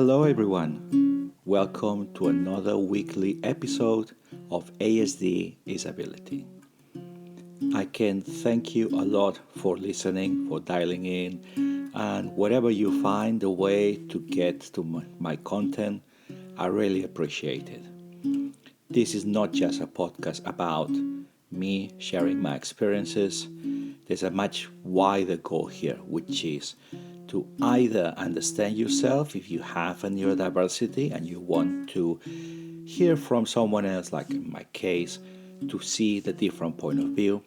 Hello, everyone. Welcome to another weekly episode of ASD Disability. I can thank you a lot for listening, for dialing in, and wherever you find the way to get to my content, I really appreciate it. This is not just a podcast about me sharing my experiences. There's a much wider goal here, which is to either understand yourself if you have a neurodiversity and you want to hear from someone else, like in my case, to see the different point of view.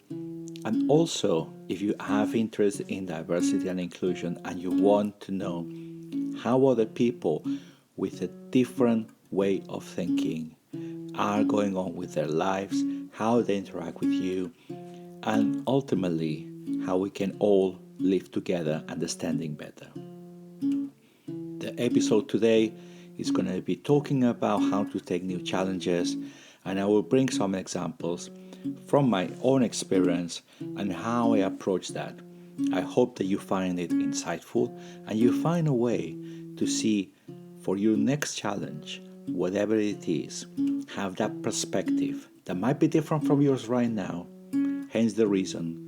And also, if you have interest in diversity and inclusion and you want to know how other people with a different way of thinking are going on with their lives, how they interact with you, and ultimately how we can all live together understanding better. The episode today is going to be talking about how to take new challenges, and I will bring some examples from my own experience and how I approach that. I hope that you find it insightful and you find a way to see for your next challenge, whatever it is, have that perspective that might be different from yours right now, hence the reason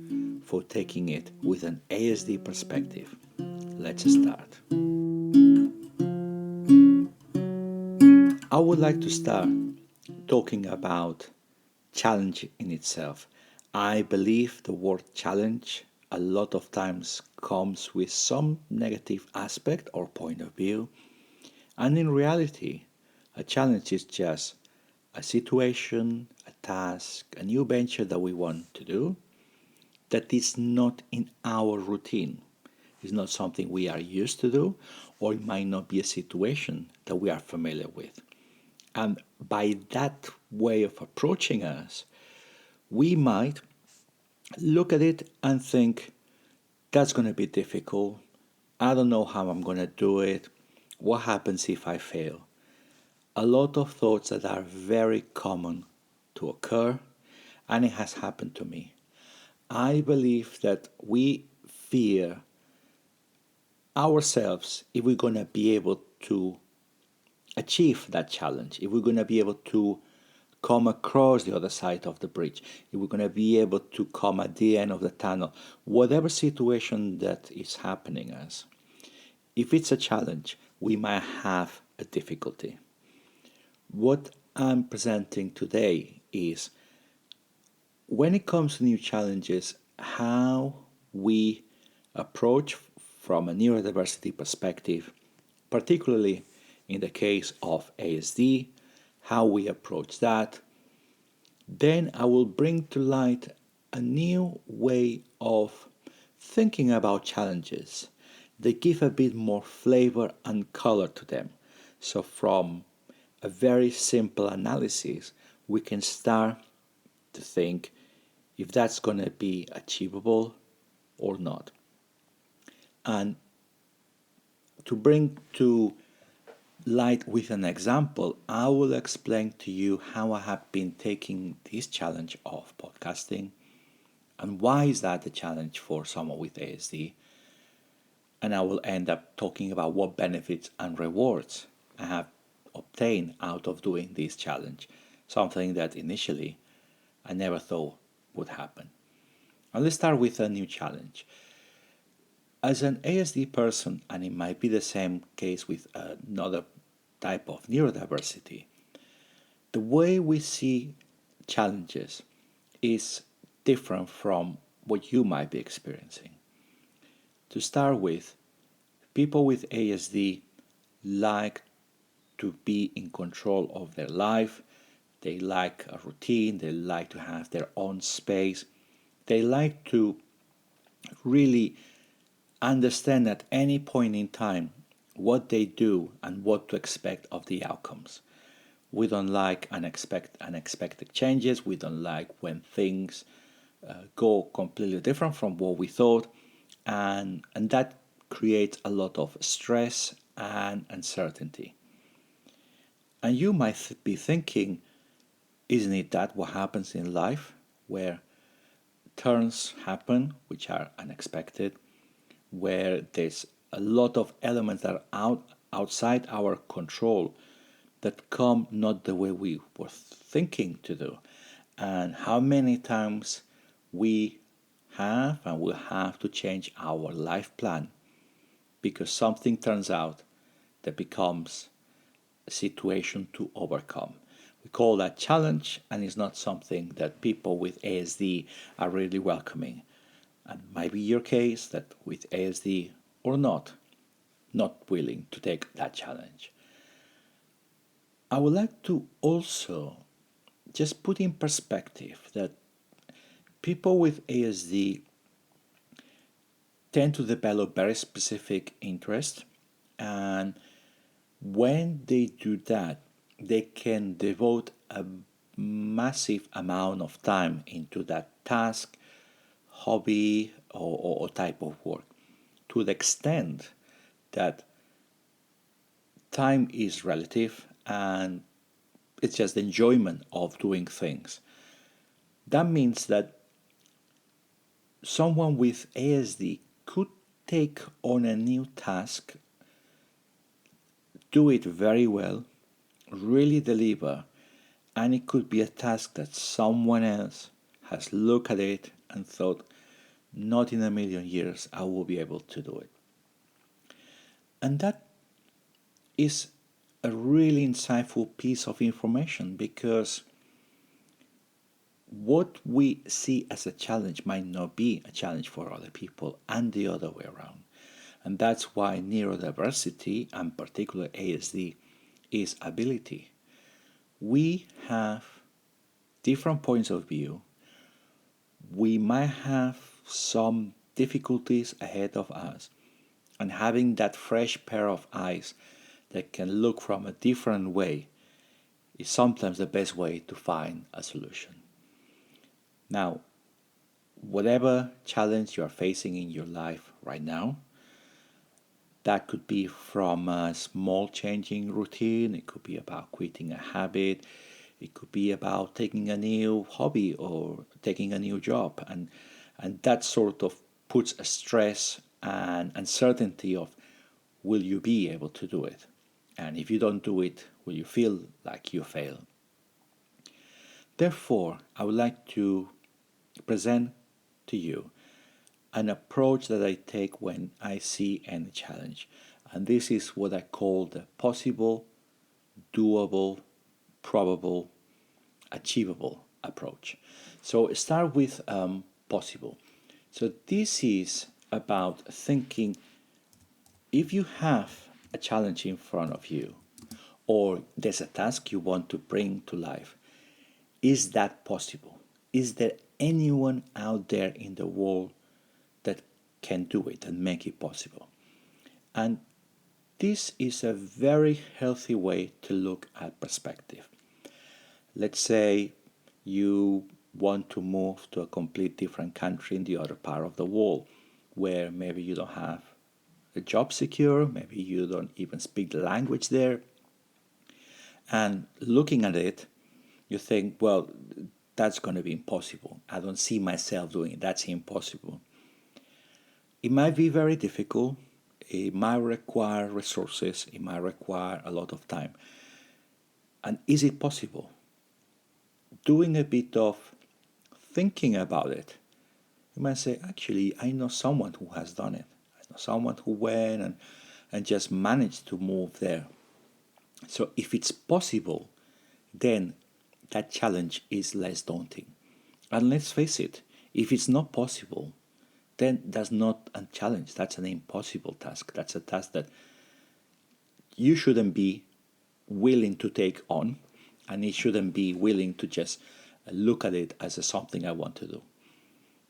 for taking it with an ASD perspective. Let's start. I would like to start talking about challenge in itself. I believe the word challenge a lot of times comes with some negative aspect or point of view, and in reality, a challenge is just a situation, a task, a new venture that we want to do that is not in our routine. It's not something we are used to do, or it might not be a situation that we are familiar with. And by that way of approaching us, we might look at it and think, that's going to be difficult. I don't know how I'm going to do it. What happens if I fail? A lot of thoughts that are very common to occur, and it has happened to me. I believe that we fear ourselves if we're going to be able to achieve that challenge, if we're going to be able to come across the other side of the bridge, if we're going to be able to come at the end of the tunnel, whatever situation that is happening us, if it's a challenge, we might have a difficulty. What I'm presenting today is when it comes to new challenges, how we approach from a neurodiversity perspective, particularly in the case of ASD, how we approach that. Then I will bring to light a new way of thinking about challenges. They give a bit more flavor and color to them. So from a very simple analysis, we can start to think if that's going to be achievable or not. And to bring to light with an example, I will explain to you how I have been taking this challenge of podcasting and why is that a challenge for someone with ASD. And I will end up talking about what benefits and rewards I have obtained out of doing this challenge, something that initially I never thought would happen. And let's start with a new challenge. As an ASD person, and it might be the same case with another type of neurodiversity, the way we see challenges is different from what you might be experiencing. To start with, people with ASD like to be in control of their life. They like a routine, they like to have their own space. They like to really understand at any point in time what they do and what to expect of the outcomes. We don't like unexpected changes. We don't like when things go completely different from what we thought, and that creates a lot of stress and uncertainty. And you might be thinking, isn't it that what happens in life, where turns happen which are unexpected, where there's a lot of elements that are out outside our control that come not the way we were thinking to do, and how many times we have and will have to change our life plan because something turns out that becomes a situation to overcome. We call that challenge, and it's not something that people with ASD are really welcoming. And it might be your case that with ASD or not willing to take that challenge. I would like to also just put in perspective that people with ASD tend to develop very specific interests, and when they do that, they can devote a massive amount of time into that task, hobby, or type of work, to the extent that time is relative and it's just the enjoyment of doing things. That means that someone with ASD could take on a new task, do it very well, really deliver, and it could be a task that someone else has looked at it and thought, not in a million years I will be able to do it. And that is a really insightful piece of information, because what we see as a challenge might not be a challenge for other people, and the other way around. And that's why neurodiversity, and particularly ASD, is ability. We have different points of view. We might have some difficulties ahead of us, and having that fresh pair of eyes that can look from a different way is sometimes the best way to find a solution. Now, whatever challenge you are facing in your life right now, that could be from a small changing routine, it could be about quitting a habit, it could be about taking a new hobby or taking a new job, and that sort of puts a stress and uncertainty of, will you be able to do it? And if you don't do it, will you feel like you fail? Therefore, I would like to present to you an approach that I take when I see any challenge. And this is what I call the possible, doable, probable, achievable approach. So start with possible. So this is about thinking, if you have a challenge in front of you, or there's a task you want to bring to life, is that possible? Is there anyone out there in the world that can do it and make it possible? And this is a very healthy way to look at perspective. Let's say you want to move to a complete different country in the other part of the world, where maybe you don't have a job secure, maybe you don't even speak the language there. And looking at it, you think, well, that's going to be impossible. I don't see myself doing it. That's impossible. It might be very difficult. It might require resources. It might require a lot of time. And is it possible? Doing a bit of thinking about it, you might say, actually, I know someone who has done it. I know someone who went and just managed to move there. So if it's possible, then that challenge is less daunting. And let's face it, if it's not possible, then that's not a challenge. That's an impossible task. That's a task that you shouldn't be willing to take on, and it shouldn't be willing to just look at it as something I want to do.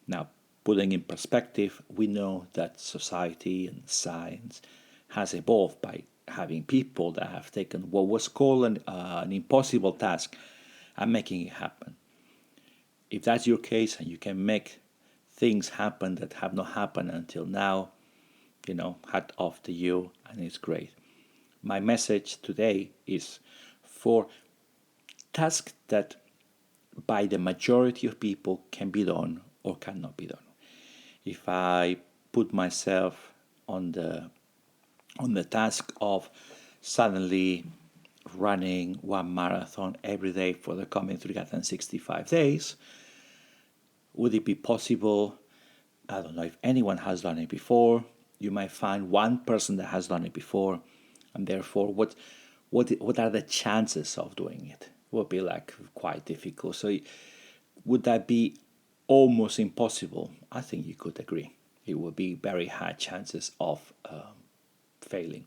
Now, putting in perspective, we know that society and science has evolved by having people that have taken what was called an impossible task and making it happen. If that's your case and you can make things happen that have not happened until now, hat off to you, and it's great. My message today is for tasks that by the majority of people can be done or cannot be done. If I put myself on the on the task of suddenly running one marathon every day for the coming 365 days. Would it be possible? I don't know if anyone has done it before. You might find one person that has done it before, and therefore, what are the chances of doing it? It would be like quite difficult. So, would that be almost impossible? I think you could agree. It would be very high chances of failing.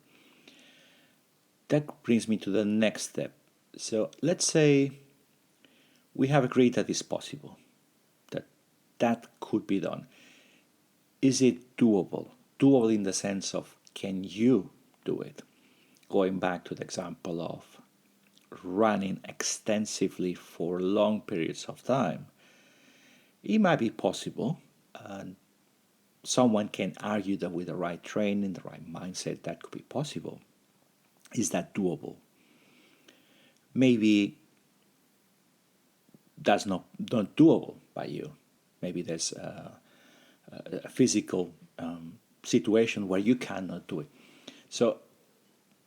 That brings me to the next step. So, let's say we have agreed that it's possible, that that could be done. Is it doable? Doable in the sense of, can you do it? Going back to the example of running extensively for long periods of time, it might be possible, and someone can argue that with the right training, the right mindset, that could be possible. Is that doable? Maybe that's not doable by you. Maybe there's a physical situation where you cannot do it. So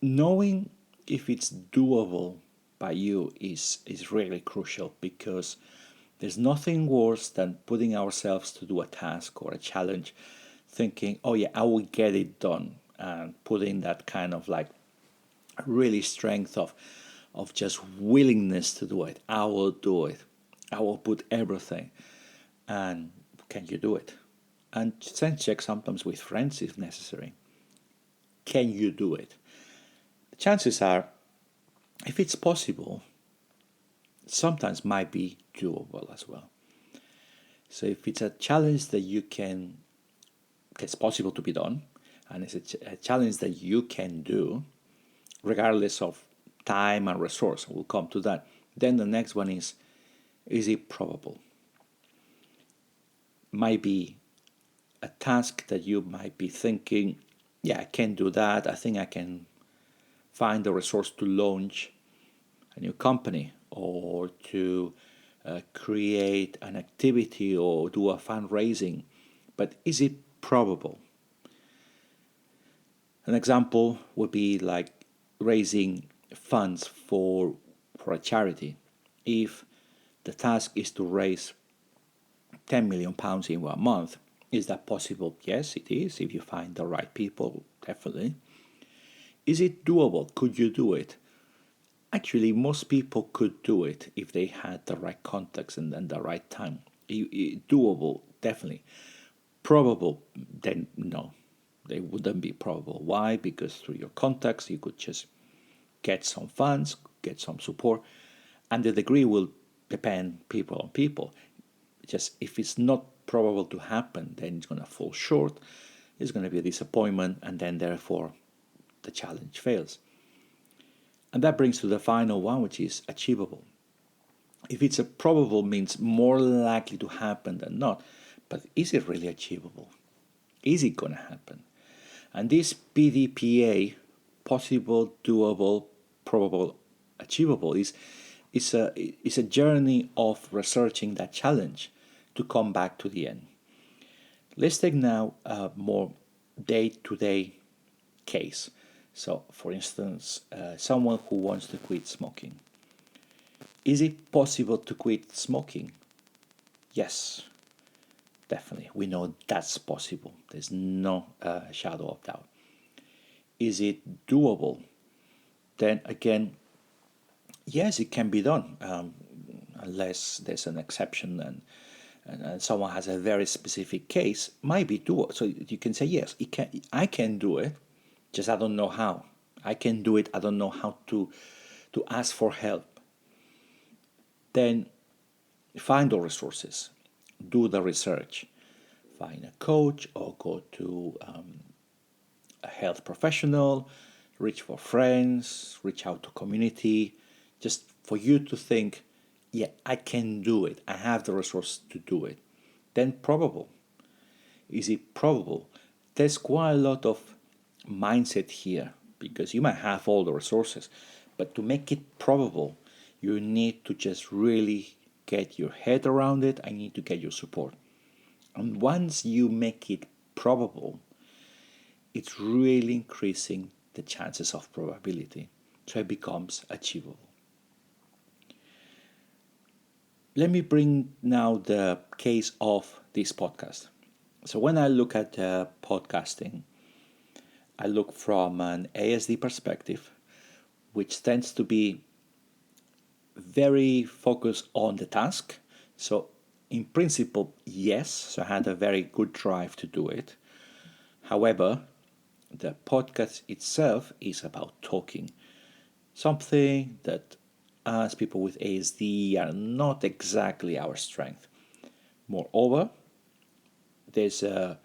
knowing if it's doable by you is really crucial, because there's nothing worse than putting ourselves to do a task or a challenge thinking, oh yeah, I will get it done, and putting that kind of like really strength of just willingness to do it. I will do it. I will put everything. And can you do it? And sense check sometimes with friends if necessary. Can you do it? The chances are, if it's possible, sometimes might be doable as well. So if it's a challenge that it's possible to be done, and it's a challenge that you can do, regardless of time and resource, we'll come to that. Then the next one is it probable? Might be a task that you might be thinking, yeah, I can do that. I think I can find the resource to launch a new company, or to create an activity, or do a fundraising. But is it probable? An example would be like raising funds for a charity. If the task is to raise £10 million in 1 month, is that possible? Yes, it is. If you find the right people, definitely. Is it doable? Could you do it? Actually, most people could do it if they had the right context and the right time. Doable, definitely. Probable, then no. They wouldn't be probable. Why? Because through your contacts, you could just get some funds, get some support, and the degree will depend people on people. Just if it's not probable to happen, then it's going to fall short. It's going to be a disappointment, and then therefore the challenge fails. And that brings to the final one, which is achievable. If it's a probable, means more likely to happen than not, but is it really achievable? Is it going to happen? And this PDPA, possible, doable, probable, achievable, is a journey of researching that challenge to come back to the end. Let's take now a more day-to-day case. So, for instance, someone who wants to quit smoking. Is it possible to quit smoking? Yes, definitely. We know that's possible. There's no shadow of doubt. Is it doable? Then again, yes, it can be done, unless there's an exception and someone has a very specific case, might be doable. So you can say, yes, I can do it, just I don't know how. I can do it, I don't know how to ask for help. Then find the resources, do the research, find a coach or go to a health professional, reach for friends, reach out to community, just for you to think, yeah, I can do it. I have the resource to do it. Then probable. Is it probable? There's quite a lot of mindset here, because you might have all the resources, but to make it probable, you need to just really get your head around it. I need to get your support. And once you make it probable, it's really increasing the chances of probability, so it becomes achievable. Let me bring now the case of this podcast. So when I look at podcasting, I look from an ASD perspective, which tends to be very focused on the task. So in principle, yes, so I had a very good drive to do it. However, the podcast itself is about talking, something that as people with ASD are not exactly our strength. Moreover, there's a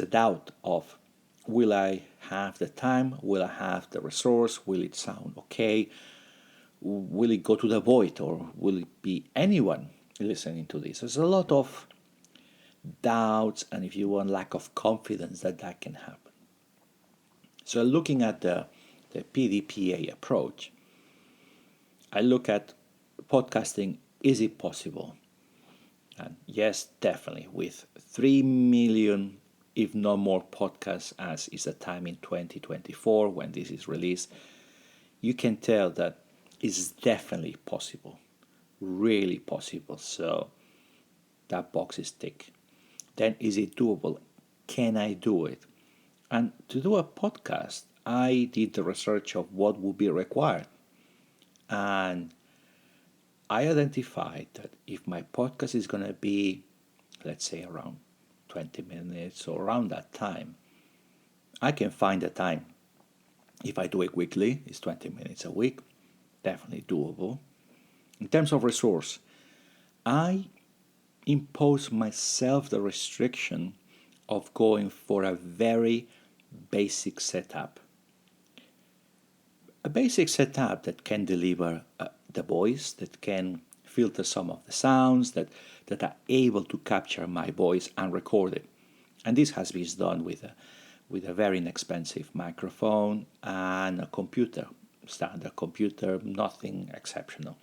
doubt of, will I have the time? Will I have the resource? Will it sound okay? Will it go to the void, or will it be anyone listening to this? There's a lot of doubts and, if you want, lack of confidence that can happen. So looking at the PDPA approach, I look at podcasting, is it possible? And yes, definitely. With 3 million, if not more, podcasts, as is the time in 2024 when this is released, you can tell that it's definitely possible, really possible. So that box is ticked. Then, is it doable? Can I do it? And to do a podcast, I did the research of what would be required. And I identified that if my podcast is going to be, let's say, around 20 minutes or around that time, I can find the time. If I do it weekly, it's 20 minutes a week, definitely doable. In terms of resource, I impose myself the restriction of going for a very basic setup. A basic setup that can deliver the voice, that can filter some of the sounds, that are able to capture my voice and record it. And this has been done with a very inexpensive microphone and a computer, standard computer, nothing exceptional.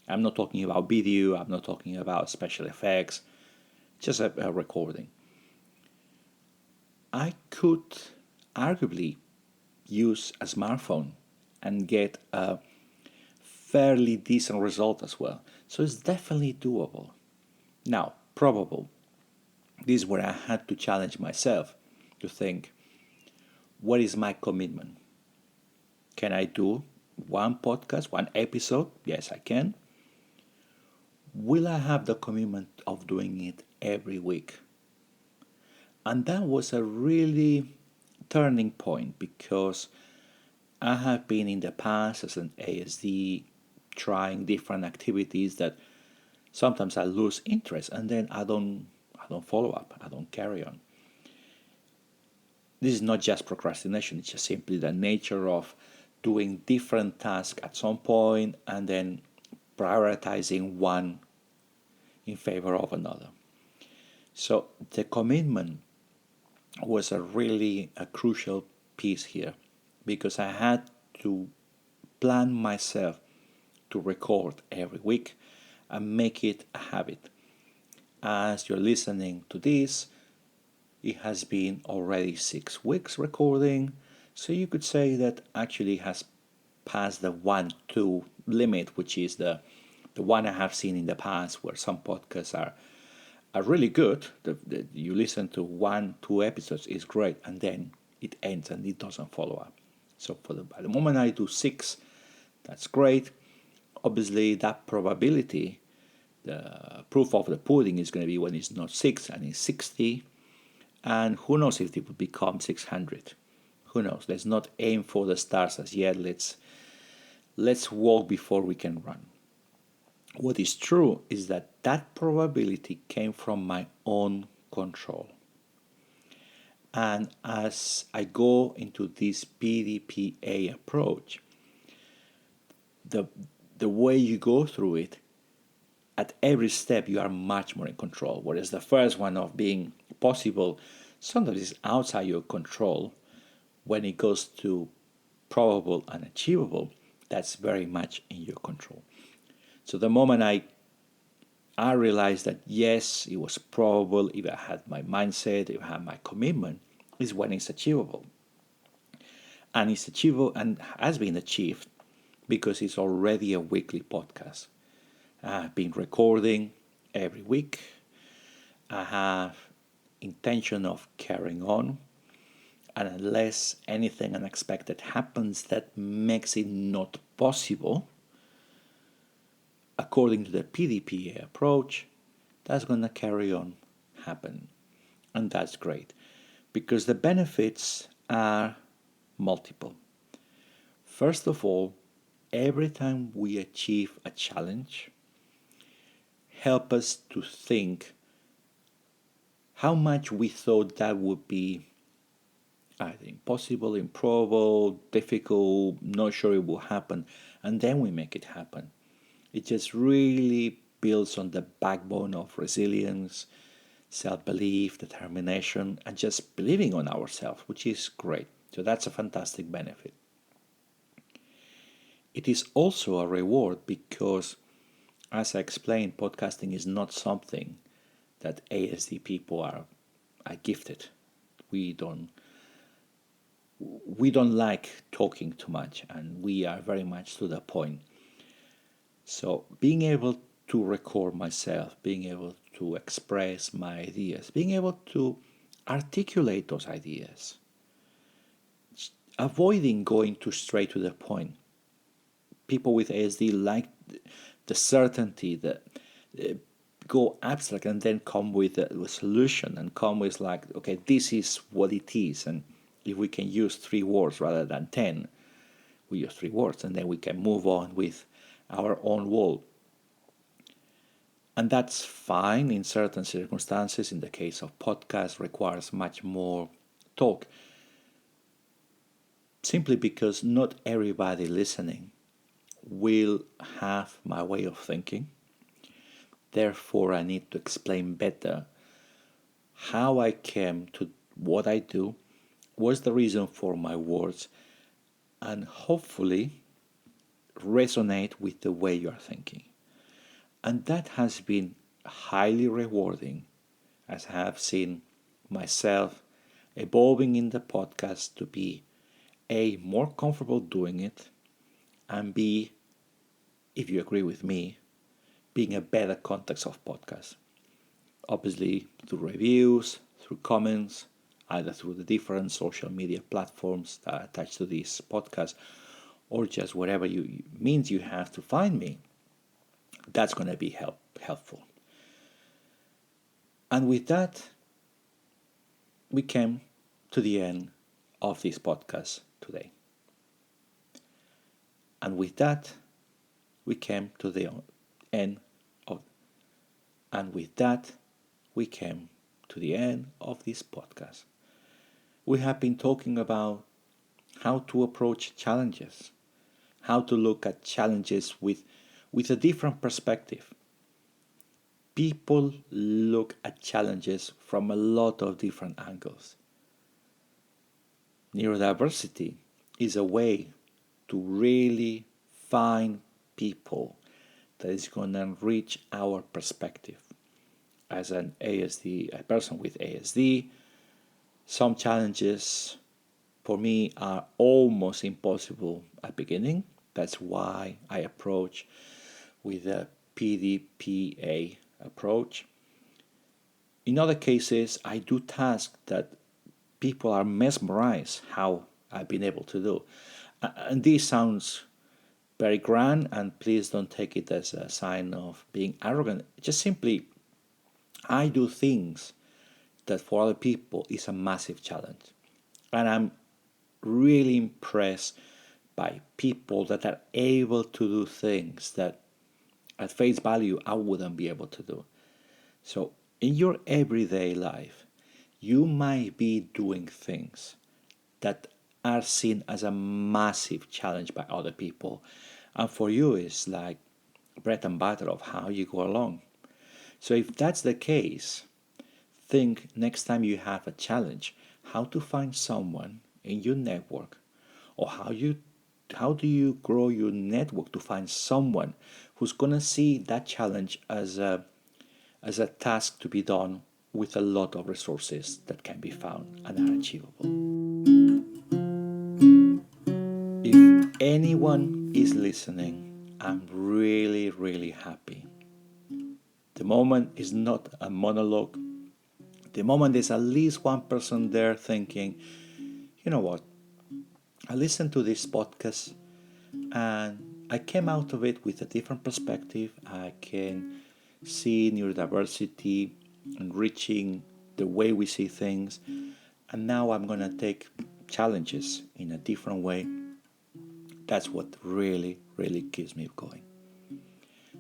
I'm not talking about video, I'm not talking about special effects, just a recording. I could arguably use a smartphone and get a fairly decent result as well. So it's definitely doable. Now, probable. This is where I had to challenge myself to think, what is my commitment? Can I do one podcast, one episode? Yes, I can. Will I have the commitment of doing it every week? And that was a really turning point, because I have been in the past as an ASD trying different activities that sometimes I lose interest, and then I don't follow up, I don't carry on. This is not just procrastination, it's just simply the nature of doing different tasks at some point and then prioritizing one in favor of another. So the commitment was a crucial piece here, because I had to plan myself to record every week and make it a habit. As you're listening to this, it has been already 6 weeks recording, so you could say that actually has passed the 1-2 limit, which is the one I have seen in the past, where some podcasts are really good. You listen to 1-2 episodes is great, and then it ends and it doesn't follow up. So by the moment I do 6, that's great. Obviously, that probability, the proof of the pudding, is going to be when it's not 6 and it's 60. And who knows if it will become 600. Who knows? Let's not aim for the stars as yet. Let's walk before we can run. What is true is that probability came from my own control. And as I go into this PDPA approach, the way you go through it, at every step you are much more in control. Whereas the first one of being possible sometimes is outside your control. When it goes to probable and achievable, that's very much in your control. So the moment I realized that yes, it was probable, if I had my mindset, if I had my commitment, is when it's achievable. And it's achievable and has been achieved because it's already a weekly podcast. I've been recording every week. I have intention of carrying on, and unless anything unexpected happens that makes it not possible, according to the PDPA approach, that's going to carry on happen. And that's great because the benefits are multiple. First of all, every time we achieve a challenge, help us to think how much we thought that would be either impossible, improbable, difficult, not sure it will happen, and then we make it happen. It just really builds on the backbone of resilience, self-belief, determination, and just believing on ourselves, which is great. So that's a fantastic benefit. It is also a reward because, as I explained, podcasting is not something that ASD people are gifted. We don't like talking too much, and we are very much to the point. So being able to record myself, being able to express my ideas, being able to articulate those ideas, avoiding going too straight to the point. People with ASD like the certainty that go abstract and then come with a solution and come with like, okay, this is what it is. And if we can use 3 words rather than 10, we use 3 words and then we can move on with our own world. And that's fine in certain circumstances. In the case of podcasts, requires much more talk. Simply because not everybody listening will have my way of thinking. Therefore, I need to explain better how I came to what I do, what's the reason for my words, and hopefully resonate with the way you are thinking. And that has been highly rewarding, as I have seen myself evolving in the podcast to be A, more comfortable doing it, and B, if you agree with me, being a better context of podcasts. Obviously, through reviews, through comments, either through the different social media platforms that are attached to this podcast, or just whatever means you have to find me, that's going to be helpful. And with that, we came to the end of this podcast today. And with that, we came to the end of, and with that, we came to the end of this podcast. We have been talking about how to approach challenges, how to look at challenges with a different perspective. People look at challenges from a lot of different angles. Neurodiversity is a way to really find people that is going to enrich our perspective. As a person with ASD, some challenges for me are almost impossible at the beginning. That's why I approach with a PDPA approach. In other cases, I do tasks that people are mesmerized how I've been able to do. And this sounds very grand, and please don't take it as a sign of being arrogant. Just simply, I do things that for other people is a massive challenge. And I'm really impressed by people that are able to do things that at face value I wouldn't be able to do. So in your everyday life, you might be doing things that are seen as a massive challenge by other people. And for you, it's like bread and butter of how you go along. So if that's the case, think next time you have a challenge, how to find someone in your network, or how do you grow your network to find someone who's going to see that challenge as a task to be done with a lot of resources that can be found and are achievable. anyone is listening, I'm really, really happy. The moment is not a monologue. The moment there's at least one person there thinking, you know what, I listened to this podcast and I came out of it with a different perspective. I can see neurodiversity enriching the way we see things. And now I'm going to take challenges in a different way. That's what really, really keeps me going.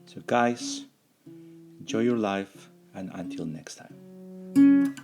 So, guys, enjoy your life, and until next time.